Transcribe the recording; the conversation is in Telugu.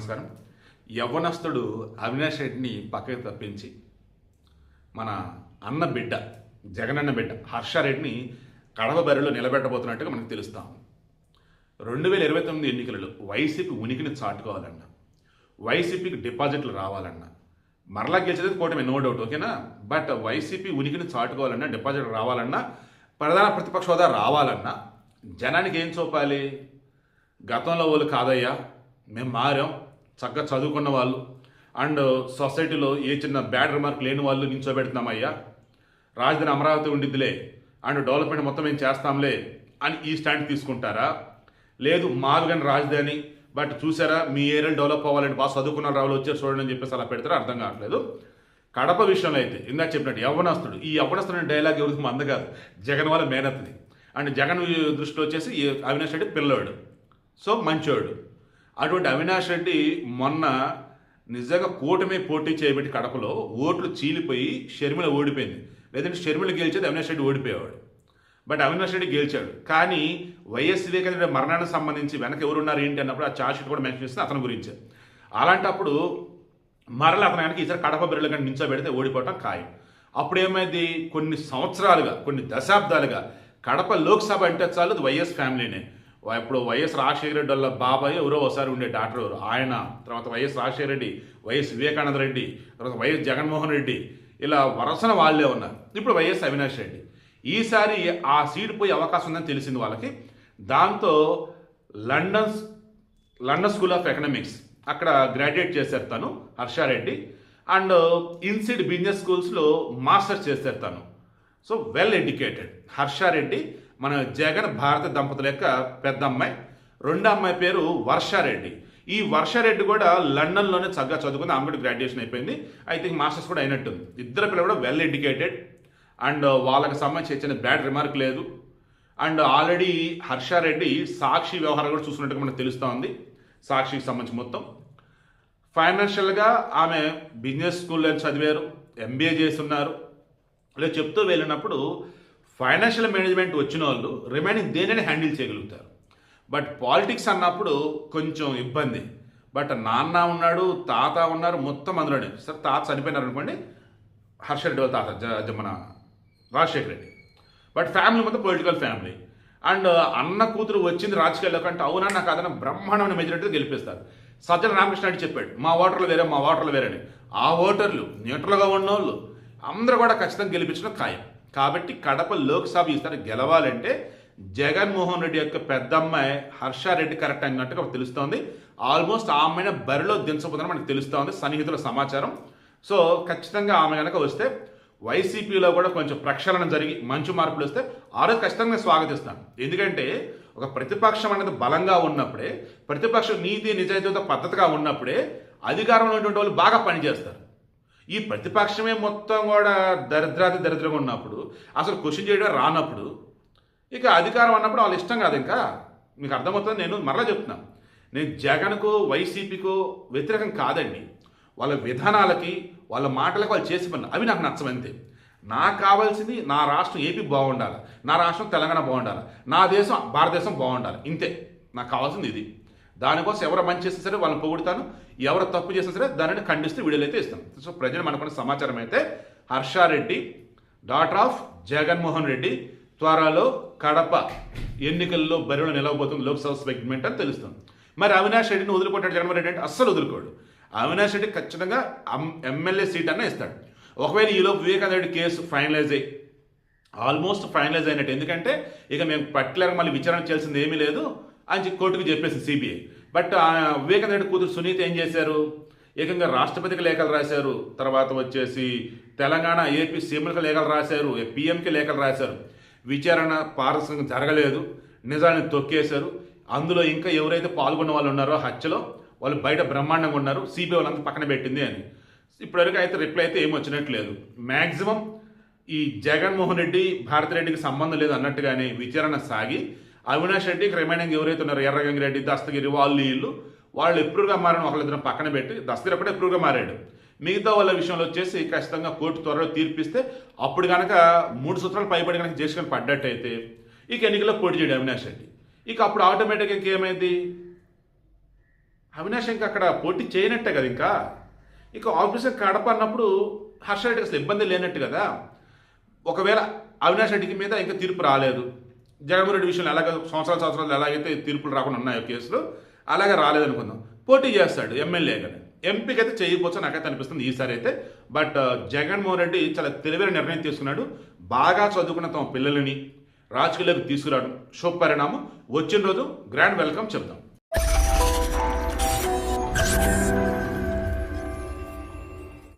నమస్కారం. యవ్వనస్తుడు అవినాష్ రెడ్డిని పక్కకి తప్పించి మన అన్న బిడ్డ జగనన్న బిడ్డ హర్షారెడ్డిని కడప బరిలో నిలబెట్టబోతున్నట్టుగా మనకు తెలుస్తాం. 2029 ఎన్నికలలో వైసీపీ ఉనికిని చాటుకోవాలన్నా, వైసీపీకి డిపాజిట్లు రావాలన్నా, మరలా గెలిచేది కూటమి నో డౌట్, ఓకేనా. బట్ వైసీపీ ఉనికిని చాటుకోవాలన్నా, డిపాజిట్ రావాలన్నా, ప్రధాన ప్రతిపక్ష హోదా రావాలన్నా జనానికి ఏం చూపాలి? గతంలో వాళ్ళు కాదయ్యా, మేము మారాం, చక్కగా చదువుకున్న వాళ్ళు అండ్ సొసైటీలో ఏ చిన్న బ్యాడ్ రిమార్క్ లేని వాళ్ళు నించోబెడుతున్నామయ్యా, రాజధాని అమరావతి ఉండిద్దిలే అండ్ డెవలప్మెంట్ మొత్తం మేము చేస్తాంలే అని ఈ స్టాండ్ తీసుకుంటారా? లేదు మాది కానీ రాజధాని, బట్ చూసారా మీ ఏరియాలు డెవలప్ అవ్వాలంటే బాగా చదువుకున్న రావులు వచ్చారు చూడండి అని చెప్పేసి అలా పెడతారా? అర్థం కావట్లేదు. కడప విషయంలో అయితే ఇందాక చెప్పినట్టు యవ్వనస్తుడు, ఈ యవ్వనస్తుడు డైలాగ్ ఎవరికి మంద కాదు, జగన్ వాళ్ళ మేనత్ది. అండ్ జగన్ దృష్టిలో వచ్చేసి అవినాష్ రెడ్డి పిల్లోడు, సో మంచోడు. అటువంటి అవినాష్ రెడ్డి మొన్న నిజంగా కూటమి పోటీ చేయబట్టి కడపలో ఓట్లు చీలిపోయి షర్మిల ఓడిపోయింది. లేదంటే షర్మిల గెలిచేది అవినాష్ రెడ్డి ఓడిపోయేవాడు. బట్ అవినాష్ రెడ్డి గెలిచాడు. కానీ వైఎస్ వివేకానంద మరణానికి సంబంధించి వెనక ఎవరున్నారు ఏంటి అన్నప్పుడు ఆ ఛార్జ్ షీట్ కూడా మెన్షన్ చేస్తే అతని గురించే. అలాంటప్పుడు మరలా అతను వెనక ఈసారి కడప బరిలో కానీ నించోబెడితే ఓడిపోవటం ఖాయం. అప్పుడు ఏమైంది? కొన్ని సంవత్సరాలుగా, కొన్ని దశాబ్దాలుగా కడప లోక్సభ అంటే చాలు అది వైఎస్ ఫ్యామిలీనే. ఇప్పుడు వైఎస్ రాజశేఖర రెడ్డి వాళ్ళ బాబాయ్ ఎవరో ఒకసారి ఉండే డాక్టర్ ఎవరు ఆయన, తర్వాత వైఎస్ రాజశేఖర రెడ్డి, వైఎస్ వివేకానంద రెడ్డి, తర్వాత వైఎస్ జగన్మోహన్ రెడ్డి, ఇలా వరుసన వాళ్ళే ఉన్నారు. ఇప్పుడు వైఎస్ అవినాష్ రెడ్డి. ఈసారి ఆ సీట్ పోయే అవకాశం ఉందని తెలిసింది వాళ్ళకి. దాంతో లండన్ స్కూల్ ఆఫ్ ఎకనామిక్స్ అక్కడ గ్రాడ్యుయేట్ చేశారు తను హర్షారెడ్డి. అండ్ ఇన్సైడ్ బిజినెస్ స్కూల్స్లో మాస్టర్స్ చేశారు తను. సో వెల్ ఎడ్యుకేటెడ్ హర్షారెడ్డి మన జగన్ భారత దంపతుల యొక్క పెద్ద అమ్మాయి. రెండో అమ్మాయి పేరు వర్షారెడ్డి. ఈ వర్షారెడ్డి కూడా లండన్లోనే చక్కగా చదువుకుంది, ఆమె కూడా గ్రాడ్యుయేషన్ అయిపోయింది. ఐ థింక్ మాస్టర్స్ కూడా అయినట్టుంది. ఇద్దరు పిల్లలు కూడా వెల్ ఎడ్యుకేటెడ్ అండ్ వాళ్ళకి సంబంధించి ఇచ్చిన బ్యాడ్ రిమార్క్ లేదు. అండ్ ఆల్రెడీ హర్షారెడ్డి సాక్షి వ్యవహారాలు కూడా చూసుకున్నట్టుగా మనకు తెలుస్తూ ఉంది. సాక్షికి సంబంధించి మొత్తం ఫైనాన్షియల్గా ఆమె బిజినెస్ స్కూల్లో చదివారు, ఎంబీఏ చేస్తున్నారు. ఇలా చెప్తూ వెళ్ళినప్పుడు ఫైనాన్షియల్ మేనేజ్మెంట్ వచ్చిన వాళ్ళు రిమైనింగ్ దేనిని హ్యాండిల్ చేయగలుగుతారు. బట్ పాలిటిక్స్ అన్నప్పుడు కొంచెం ఇబ్బంది. బట్ నాన్న ఉన్నాడు, తాత ఉన్నారు, మొత్తం అందులోనే. సార్ తాత చనిపోయినారు అనుకోండి, హర్షరెడ్డి వాళ్ళ తాత మన రాజశేఖర రెడ్డి. బట్ ఫ్యామిలీ మొత్తం పొలిటికల్ ఫ్యామిలీ. అండ్ అన్న కూతురు వచ్చింది రాజకీయాల్లోకి అంటే అవునన్నా కాదన్న బ్రహ్మాండమైన మెజారిటీతో గెలిపిస్తారు. సజ్జల రామకృష్ణ రెడ్డి చెప్పాడు మా ఓటర్లు వేరే, మా ఓటర్లు వేరే అని. ఆ ఓటర్లు న్యూట్రల్గా ఉన్నోళ్ళు అందరూ కూడా ఖచ్చితంగా గెలిపించడం ఖాయం. కాబట్టి కడప లోక్సభ ఈసారి గెలవాలంటే జగన్మోహన్ రెడ్డి యొక్క పెద్దమ్మాయి హర్షారెడ్డి కరెక్ట్ అయినట్టుగా తెలుస్తోంది. ఆల్మోస్ట్ ఆ అమ్మాయిని బరిలో దించబోతుందని మనకు తెలుస్తోంది, సన్నిహితుల సమాచారం. సో ఖచ్చితంగా ఆమె కనుక వస్తే వైసీపీలో కూడా కొంచెం ప్రక్షాళన జరిగి మంచి మార్పులు వస్తే ఆ రోజు ఖచ్చితంగా స్వాగతిస్తాను. ఎందుకంటే ఒక ప్రతిపక్షం అనేది బలంగా ఉన్నప్పుడే, ప్రతిపక్షం నీతి నిజాయితీతో పద్ధతిగా ఉన్నప్పుడే అధికారంలో ఉన్నటువంటి వాళ్ళు బాగా పనిచేస్తారు. ఈ ప్రతిపక్షమే మొత్తం కూడా దరిద్రంగా ఉన్నప్పుడు, అసలు క్వశ్చన్ చేయడం రానప్పుడు, ఇక అధికారం అన్నప్పుడు వాళ్ళు ఇష్టం కాదు. ఇంకా మీకు అర్థమవుతుంది. నేను మరలా చెప్తున్నాను, నేను జగన్కు వైసీపీకు వ్యతిరేకం కాదండి. వాళ్ళ విధానాలకి, వాళ్ళ మాటలకు వాళ్ళు చేసి పని అవి నాకు నచ్చవంతే. నాకు కావాల్సింది నా రాష్ట్రం ఏపీ బాగుండాలి, నా రాష్ట్రం తెలంగాణ బాగుండాలి, నా దేశం భారతదేశం బాగుండాలి. ఇంతే నాకు కావాల్సింది ఇది. దానికోసం ఎవరు మంచి చేస్తే సరే వాళ్ళని పొగుడుతాను, ఎవరు తప్పు చేసినా సరే దానిని ఖండిస్తూ వీడియోలు అయితే ఇస్తాను. సో ప్రజలు మనకున్న సమాచారం అయితే హర్షారెడ్డి డాటర్ ఆఫ్ జగన్మోహన్ రెడ్డి త్వరలో కడప ఎన్నికల్లో బరిలో నిలవబోతుంది లోక్సభ సెగ్మెంట్ అని తెలుస్తుంది. మరి అవినాష్ రెడ్డిని వదులుకుంటాడు జగన్మోహన్ రెడ్డి అంటే అస్సలు వదులుకోడు. అవినాష్ రెడ్డి ఖచ్చితంగా ఎమ్మెల్యే సీట్ అన్న ఇస్తాడు. ఒకవేళ ఈలోపు వివేకానంద రెడ్డి కేసు ఫైనలైజ్ అయ్యి ఆల్మోస్ట్ ఫైనలైజ్ అయినట్టు. ఎందుకంటే ఇక మేము పర్టికులర్గా మళ్ళీ విచారణ చేయాల్సింది ఏమీ లేదు అని కోర్టుకు చెప్పేసింది సిబిఐ. బట్ వివేకానంద రెడ్డి కూతురు సునీత ఏం చేశారు? ఏకంగా రాష్ట్రపతికి లేఖలు రాశారు, తర్వాత వచ్చేసి తెలంగాణ ఏపీ సీఎంలకు లేఖలు రాశారు, పిఎంకి లేఖలు రాశారు. విచారణ పారదర్శకంగా జరగలేదు, నిజాన్ని తొక్కేశారు. అందులో ఇంకా ఎవరైతే పాల్గొన్న వాళ్ళు ఉన్నారో హత్యలో వాళ్ళు బయట బ్రహ్మాండంగా ఉన్నారు, సిబిఐ వాళ్ళంతా పక్కన పెట్టింది అని. ఇప్పటివరకు అయితే రిప్లై అయితే ఏమి వచ్చినట్లేదు. మ్యాక్సిమం ఈ జగన్మోహన్ రెడ్డి భారతిరెడ్డికి సంబంధం లేదు అన్నట్టుగానే విచారణ సాగి అవినాష్ రెడ్డికి రిమైనింగ్ ఎవరైతే ఉన్నారో ఎర్రగంగిరెడ్డి, దస్తగిరి వాళ్ళు ఎప్పుడుగా మారని ఒకళ్ళిద్దరం పక్కన పెట్టి, దస్తగిరి అప్పుడే ఎప్పుడుగా మారాడు. మిగతా వాళ్ళ విషయంలో వచ్చేసి ఖచ్చితంగా కోర్టు త్వరలో తీర్పిస్తే అప్పుడు కనుక 3 సూత్రాలు పైబడి కనుక చేసుకొని పడ్డట్టయితే ఇక ఎన్నికల్లో పోటీ చేయడు అవినాష్ రెడ్డి. ఇక అప్పుడు ఆటోమేటిక్గా ఇంకేమైంది, అవినాష్ ఇంకా అక్కడ పోటీ చేయనట్టే కదా ఇక ఆఫీసర్ కడప అన్నప్పుడు హర్ష రెడ్డికి అసలు ఇబ్బంది లేనట్టు కదా. ఒకవేళ అవినాష్ రెడ్డికి మీద ఇంకా తీర్పు రాలేదు, జగన్మోహన్ రెడ్డి విషయంలో ఎలాగ సంవత్సరాలు ఎలాగైతే తీర్పులు రాకుండా ఉన్నాయో కేసులు అలాగే రాలేదనుకుందాం, పోటీ చేస్తాడు ఎమ్మెల్యేగానే. ఎంపీకి అయితే చేయకపోవచ్చు నాకైతే అనిపిస్తుంది ఈసారి అయితే. బట్ జగన్మోహన్ రెడ్డి చాలా తెలివైన నిర్ణయం తీసుకున్నాడు. బాగా చదువుకున్న తమ పిల్లలని రాజకీయాల్లోకి తీసుకురావడం శుభపరిణామం. వచ్చిన రోజు గ్రాండ్ వెల్కమ్ చెప్తాం.